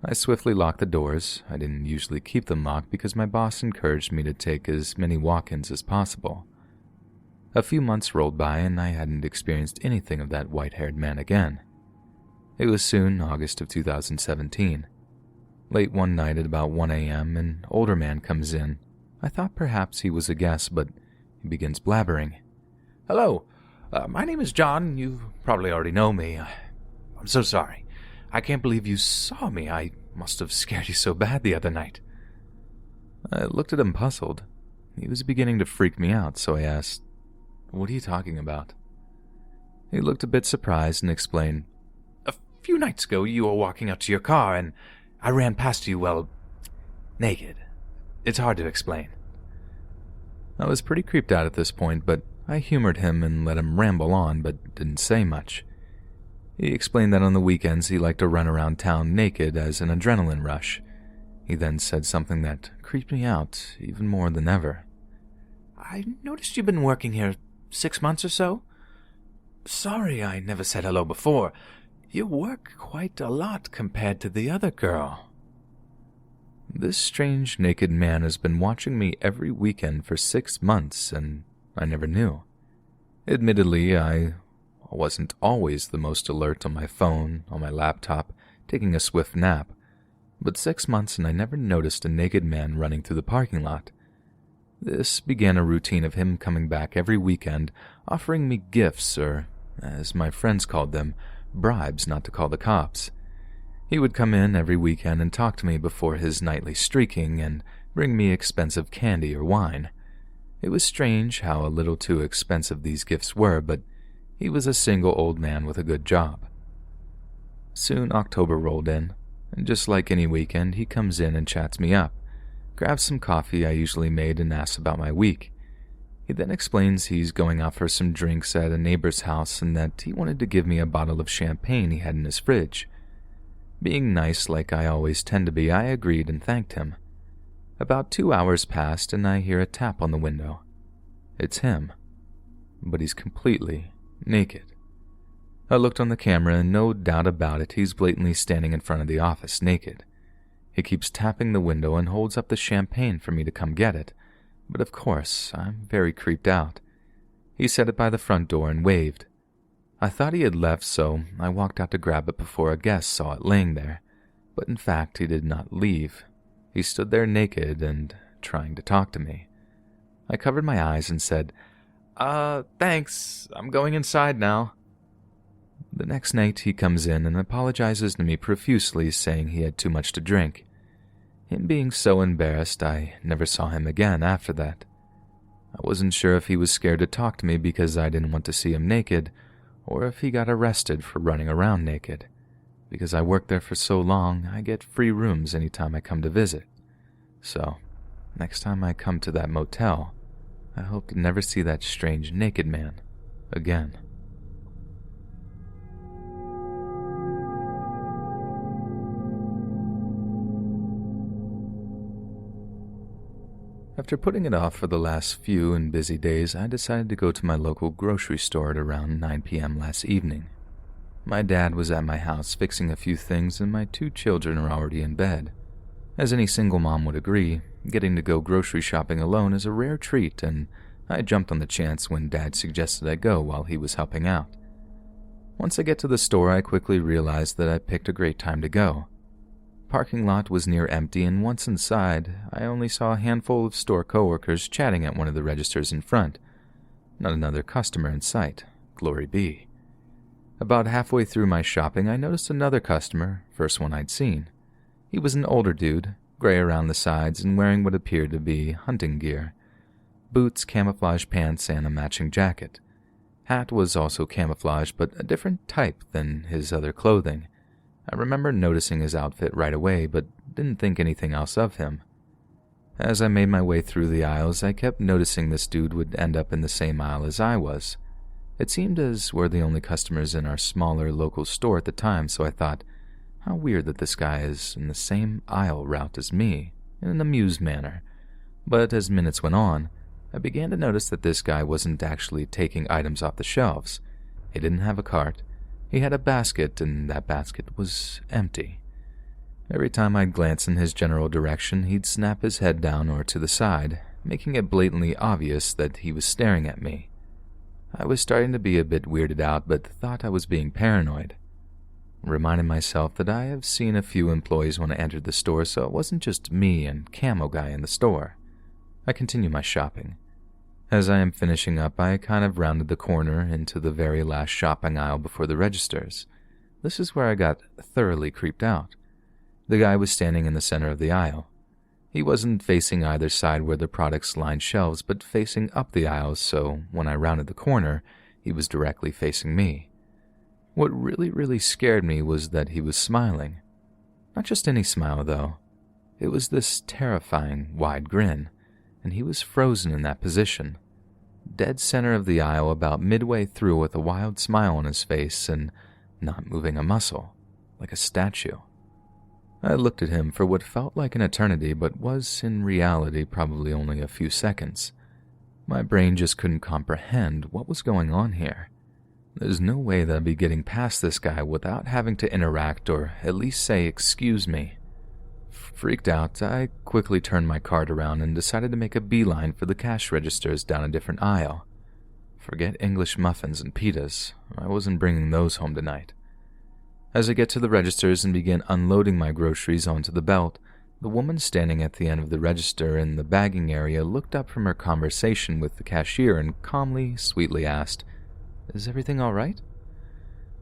I swiftly locked the doors. I didn't usually keep them locked because my boss encouraged me to take as many walk-ins as possible. A few months rolled by and I hadn't experienced anything of that white-haired man again. It was soon August of 2017. Late one night at about 1 a.m., an older man comes in. I thought perhaps he was a guest, but he begins blabbering. Hello, my name is John. You probably already know me. I'm so sorry. I can't believe you saw me. I must have scared you so bad the other night. I looked at him puzzled. He was beginning to freak me out, so I asked, "What are you talking about?" He looked a bit surprised and explained, A few nights ago, you were walking out to your car, and I ran past you, well, naked. It's hard to explain. I was pretty creeped out at this point, but I humored him and let him ramble on, but didn't say much. He explained that on the weekends he liked to run around town naked as an adrenaline rush. He then said something that creeped me out even more than ever. I noticed you've been working here 6 months or so. Sorry I never said hello before. You work quite a lot compared to the other girl. This strange naked man has been watching me every weekend for 6 months, and I never knew. Admittedly, I wasn't always the most alert on my phone, on my laptop, taking a swift nap, but 6 months and I never noticed a naked man running through the parking lot. This began a routine of him coming back every weekend, offering me gifts, or, as my friends called them, bribes not to call the cops. He would come in every weekend and talk to me before his nightly streaking and bring me expensive candy or wine. It was strange how a little too expensive these gifts were, but he was a single old man with a good job. Soon October rolled in, and just like any weekend, he comes in and chats me up, grabs some coffee I usually made and asks about my week. He then explains he's going out for some drinks at a neighbor's house and that he wanted to give me a bottle of champagne he had in his fridge. Being nice like I always tend to be, I agreed and thanked him. About 2 hours passed and I hear a tap on the window. It's him, but he's completely naked. I looked on the camera and no doubt about it, he's blatantly standing in front of the office naked. He keeps tapping the window and holds up the champagne for me to come get it, but of course, I'm very creeped out. He set it by the front door and waved. I thought he had left, so I walked out to grab it before a guest saw it laying there, but in fact he did not leave. He stood there naked and trying to talk to me. I covered my eyes and said, thanks, I'm going inside now. The next night he comes in and apologizes to me profusely, saying he had too much to drink. Him being so embarrassed, I never saw him again after that. I wasn't sure if he was scared to talk to me because I didn't want to see him naked, or if he got arrested for running around naked. Because I worked there for so long, I get free rooms anytime I come to visit. So, next time I come to that motel, I hope to never see that strange naked man again. After putting it off for the last few and busy days, I decided to go to my local grocery store at around 9 p.m. last evening. My dad was at my house fixing a few things and my 2 children are already in bed. As any single mom would agree, getting to go grocery shopping alone is a rare treat, and I jumped on the chance when Dad suggested I go while he was helping out. Once I get to the store, I quickly realized that I picked a great time to go. Parking lot was near empty, and once inside, I only saw a handful of store coworkers chatting at one of the registers in front. Not another customer in sight, glory be. About halfway through my shopping, I noticed another customer, first one I'd seen. He was an older dude, gray around the sides and wearing what appeared to be hunting gear. Boots, camouflage pants, and a matching jacket. Hat was also camouflage, but a different type than his other clothing. I remember noticing his outfit right away, but didn't think anything else of him. As I made my way through the aisles, I kept noticing this dude would end up in the same aisle as I was. It seemed as we're the only customers in our smaller local store at the time, so I thought, how weird that this guy is in the same aisle route as me, in an amused manner. But as minutes went on, I began to notice that this guy wasn't actually taking items off the shelves. He didn't have a cart. He had a basket, and that basket was empty. Every time I'd glance in his general direction, he'd snap his head down or to the side, making it blatantly obvious that he was staring at me. I was starting to be a bit weirded out, but thought I was being paranoid. Reminding myself that I have seen a few employees when I entered the store, so it wasn't just me and Camo Guy in the store. I continue my shopping. As I am finishing up, I kind of rounded the corner into the very last shopping aisle before the registers. This is where I got thoroughly creeped out. The guy was standing in the center of the aisle. He wasn't facing either side where the products lined shelves, but facing up the aisles, so when I rounded the corner, he was directly facing me. What really scared me was that he was smiling. Not just any smile, though. It was this terrifying, wide grin, and he was frozen in that position. Dead center of the aisle, about midway through, with a wild smile on his face and not moving a muscle, like a statue. I looked at him for what felt like an eternity, but was in reality probably only a few seconds. My brain just couldn't comprehend what was going on here. There's no way that I'd be getting past this guy without having to interact or at least say, "Excuse me." Freaked out, I quickly turned my cart around and decided to make a beeline for the cash registers down a different aisle. Forget English muffins and pitas. I wasn't bringing those home tonight. As I get to the registers and begin unloading my groceries onto the belt, the woman standing at the end of the register in the bagging area looked up from her conversation with the cashier and calmly, sweetly asked, "Is everything all right?"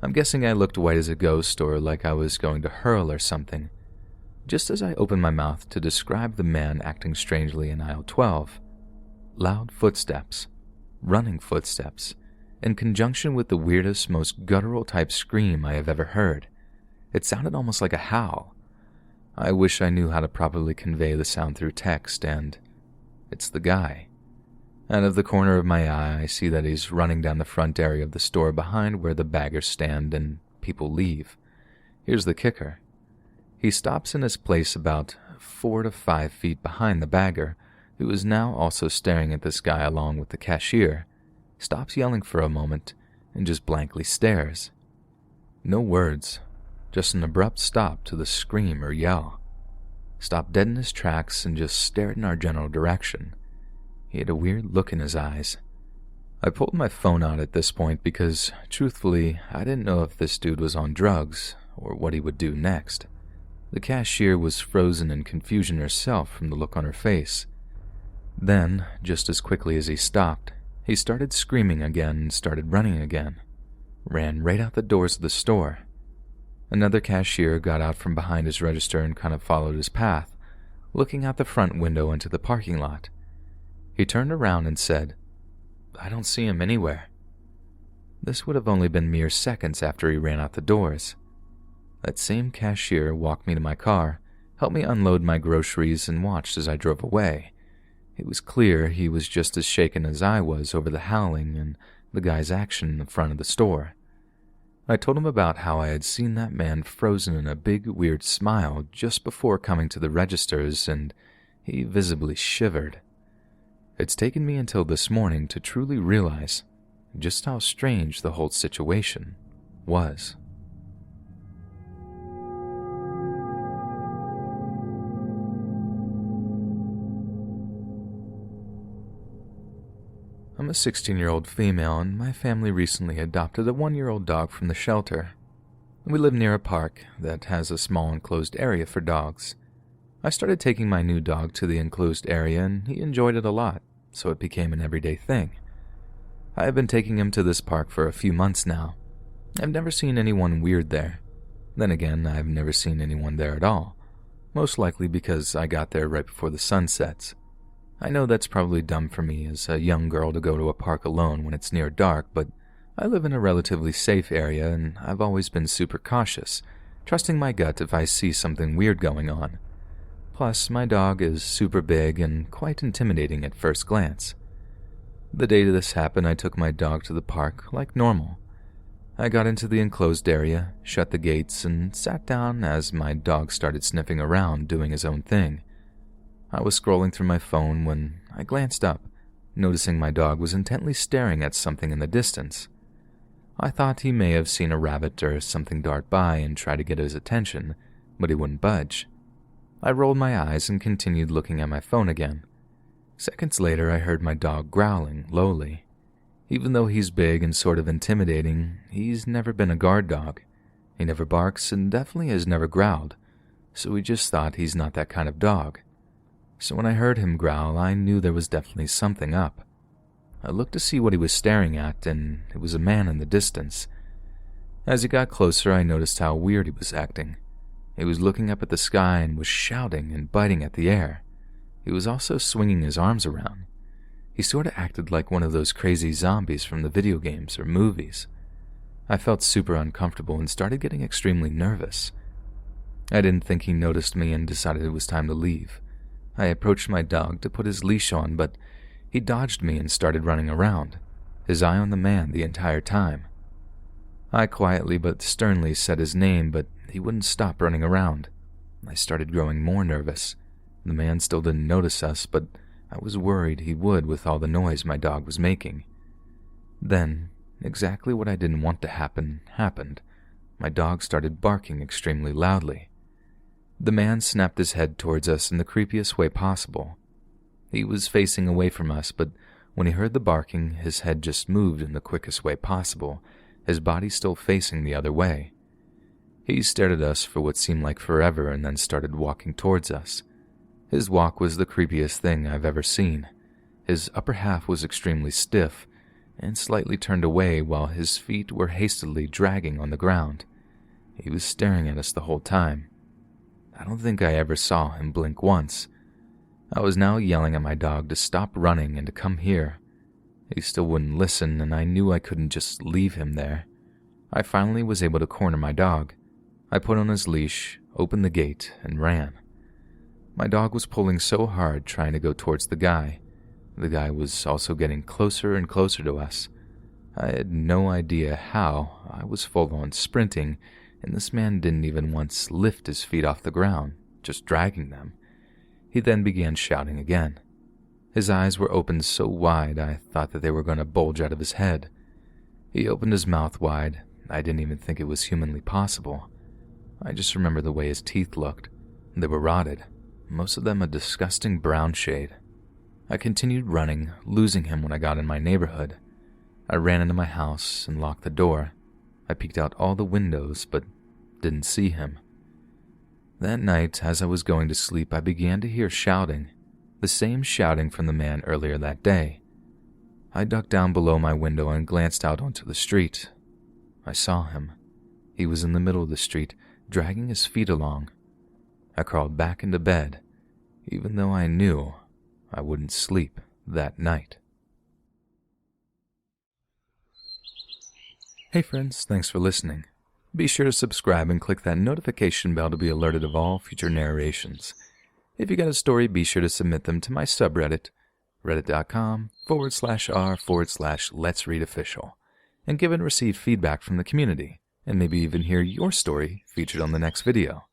I'm guessing I looked white as a ghost or like I was going to hurl or something. Just as I opened my mouth to describe the man acting strangely in aisle 12, loud footsteps, running footsteps, in conjunction with the weirdest, most guttural-type scream I have ever heard. It sounded almost like a howl. I wish I knew how to properly convey the sound through text, and it's the guy. Out of the corner of my eye, I see that he's running down the front area of the store behind where the baggers stand and people leave. Here's the kicker. He stops in his place about 4 to 5 feet behind the bagger, who is now also staring at this guy along with the cashier, stops yelling for a moment, and just blankly stares. No words, just an abrupt stop to the scream or yell. Stopped dead in his tracks and just stared in our general direction. He had a weird look in his eyes. I pulled my phone out at this point because, truthfully, I didn't know if this dude was on drugs or what he would do next. The cashier was frozen in confusion herself from the look on her face. Then, just as quickly as he stopped, he started screaming again and started running again. Ran right out the doors of the store. Another cashier got out from behind his register and kind of followed his path, looking out the front window into the parking lot. He turned around and said, "I don't see him anywhere." This would have only been mere seconds after he ran out the doors. That same cashier walked me to my car, helped me unload my groceries, and watched as I drove away. It was clear he was just as shaken as I was over the howling and the guy's action in the front of the store. I told him about how I had seen that man frozen in a big, weird smile just before coming to the registers, and he visibly shivered. It's taken me until this morning to truly realize just how strange the whole situation was. I'm a 16-year-old female, and my family recently adopted a 1-year-old dog from the shelter. We live near a park that has a small enclosed area for dogs. I started taking my new dog to the enclosed area, and he enjoyed it a lot, so it became an everyday thing. I have been taking him to this park for a few months now. I've never seen anyone weird there. Then again, I've never seen anyone there at all, most likely because I got there right before the sun sets. I know that's probably dumb for me as a young girl to go to a park alone when it's near dark, but I live in a relatively safe area and I've always been super cautious, trusting my gut if I see something weird going on. Plus, my dog is super big and quite intimidating at first glance. The day this happened, I took my dog to the park like normal. I got into the enclosed area, shut the gates, and sat down as my dog started sniffing around doing his own thing. I was scrolling through my phone when I glanced up, noticing my dog was intently staring at something in the distance. I thought he may have seen a rabbit or something dart by and try to get his attention, but he wouldn't budge. I rolled my eyes and continued looking at my phone again. Seconds later, I heard my dog growling lowly. Even though he's big and sort of intimidating, he's never been a guard dog. He never barks and definitely has never growled, so we just thought he's not that kind of dog. So when I heard him growl, I knew there was definitely something up. I looked to see what he was staring at, and it was a man in the distance. As he got closer, I noticed how weird he was acting. He was looking up at the sky and was shouting and biting at the air. He was also swinging his arms around. He sort of acted like one of those crazy zombies from the video games or movies. I felt super uncomfortable and started getting extremely nervous. I didn't think he noticed me and decided it was time to leave. I approached my dog to put his leash on, but he dodged me and started running around, his eye on the man the entire time. I quietly but sternly said his name, but he wouldn't stop running around. I started growing more nervous. The man still didn't notice us, but I was worried he would with all the noise my dog was making. Then, exactly what I didn't want to happen, happened. My dog started barking extremely loudly. The man snapped his head towards us in the creepiest way possible. He was facing away from us, but when he heard the barking, his head just moved in the quickest way possible, his body still facing the other way. He stared at us for what seemed like forever and then started walking towards us. His walk was the creepiest thing I've ever seen. His upper half was extremely stiff and slightly turned away while his feet were hastily dragging on the ground. He was staring at us the whole time. I don't think I ever saw him blink once. I was now yelling at my dog to stop running and to come here. He still wouldn't listen, and I knew I couldn't just leave him there. I finally was able to corner my dog. I put on his leash, opened the gate, and ran. My dog was pulling so hard trying to go towards the guy. The guy was also getting closer and closer to us. I had no idea how. I was full-on sprinting, and this man didn't even once lift his feet off the ground, just dragging them. He then began shouting again. His eyes were opened so wide I thought that they were going to bulge out of his head. He opened his mouth wide. I didn't even think it was humanly possible. I just remember the way his teeth looked. They were rotted, most of them a disgusting brown shade. I continued running, losing him when I got in my neighborhood. I ran into my house and locked the door. I peeked out all the windows, but didn't see him. That night, as I was going to sleep, I began to hear shouting, the same shouting from the man earlier that day. I ducked down below my window and glanced out onto the street. I saw him. He was in the middle of the street, dragging his feet along. I crawled back into bed, even though I knew I wouldn't sleep that night. Hey friends, thanks for listening. Be sure to subscribe and click that notification bell to be alerted of all future narrations. If you got a story, be sure to submit them to my subreddit, reddit.com/r/letsreadofficial, and give and receive feedback from the community, and maybe even hear your story featured on the next video.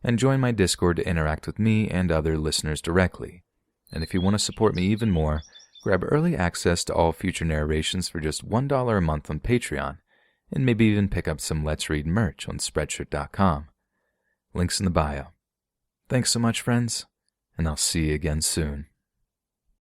And join my Discord to interact with me and other listeners directly. And if you want to support me even more, grab early access to all future narrations for just $1 a month on Patreon, and maybe even pick up some Let's Read merch on Spreadshirt.com. Links in the bio. Thanks so much, friends, and I'll see you again soon.